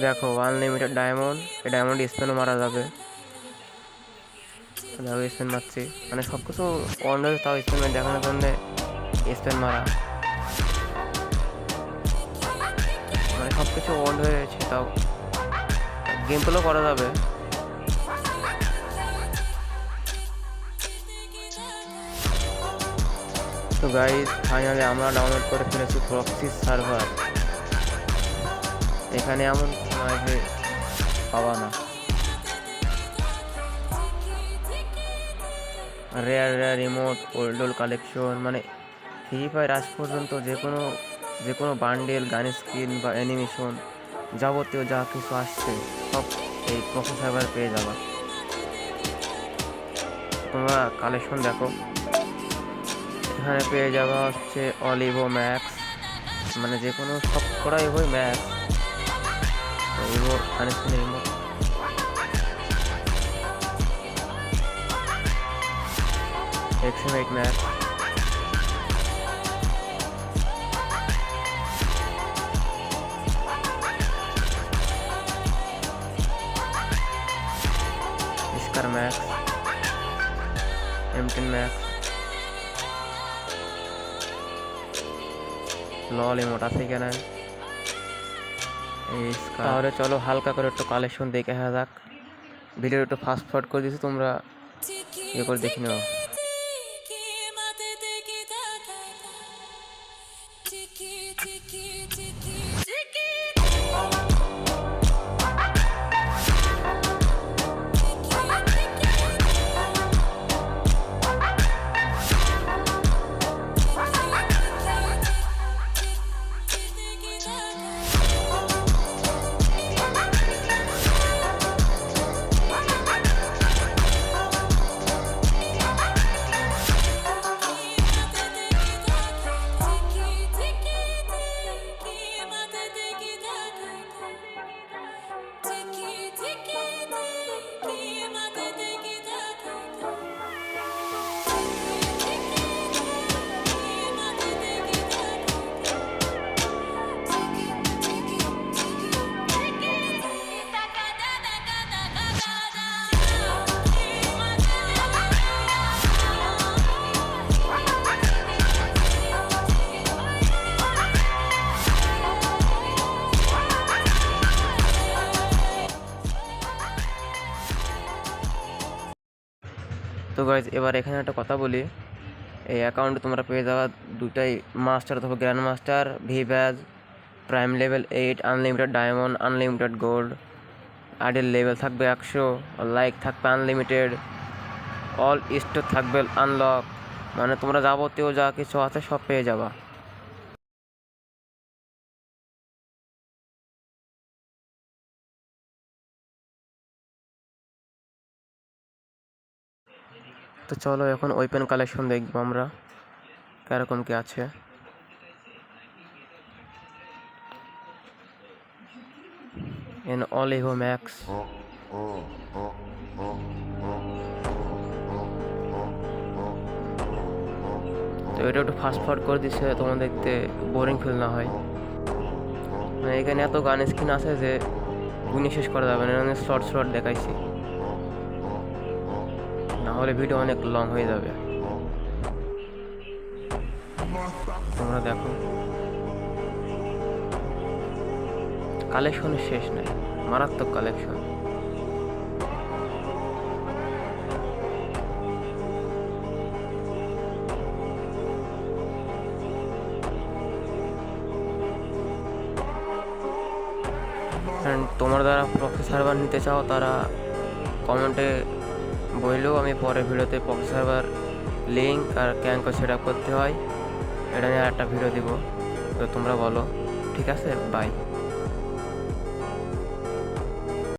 দেখো unlimited diamond, এই diamond স্পেনও মারা যাবে। দেখো স্পেন মারছি, মানে সব কিছু অন রয়েছে, তাও স্পেন দেখানোর জন্যে স্পেন মারা, মানে সব কিছু অন হয়ে রয়েছে, তাও গেম প্লেও করা যাবে। তো গাইস ফাইনালি আমরা ডাউনলোড করে ফেলেছি প্রক্সি সার্ভার। এখানে এমন নয় যে পাবা না, rare rare remote, old collection, মানে ফ্রি ফায়ার আজ পর্যন্ত যে কোনো বান্ডেল, গান স্কিন বা অ্যানিমেশন যাবতীয় যা কিছু আসছে সব এই প্রক্সি সার্ভার পেয়ে যাবা। তোমরা কালেকশন দেখো, এখানে পেয়ে যাওয়া হচ্ছে অলিভো ম্যাক্স, মানে যে কোনো সব করাই বই max, evo gun skin remote, XM8 max, scar max, M10 max, LOL emote আছে কেন। তাহলে চলো হালকা করে একটু কালেকশন দেখে আসা যাক। ভিডিও একটু ফাস্ট ফরওয়ার্ড করে দিয়েছি, তোমরা ইয়ে করে দেখে নাও। তো গাইজ এবার এখানে একটা কথা বলি, এই অ্যাকাউন্টে তোমরা পেয়ে যাওয়া দুটাই মাস্টার অথবা grand master, V badge, prime level 8, unlimited diamond, unlimited gold, idle level থাকবে 100, লাইক থাকবে আনলিমিটেড, অল স্টোর থাকবে আনলক, মানে তোমরা যাবতীয় যা কিছু আছে সব পেয়ে যাবা। তো চলো এখন ওয়েপেন কালেকশন দেখবো আমরা কিরকম কি আছে। এন অলিভো ম্যাক্স, তো এটা একটু ফাস্ট ফরওয়ার্ড করে দিচ্ছে, তোমার দেখতে বোরিং ফিল না হয়। মানে এখানে এত গান স্কিন আছে যে গুনে শেষ করা যাবে না, শর্ট শর্ট দেখাইছি, না হলে ভিডিও অনেক লং হয়ে যাবে। তোমরা দেখো কালেকশনের শেষ নাই, মারাত্মক কালেকশন। তোমরা যারা প্রক্সি সার্ভার নিতে চাও তারা কমেন্টে বললেও আমি পরের ভিডিওতে প্রক্সি সার্ভার লিঙ্ক আর ক্যাঙ্ক সেট আপ করতে হয় এটা নিয়ে একটা ভিডিও দিব, তো তোমরা বলো। ঠিক আছে, বাই।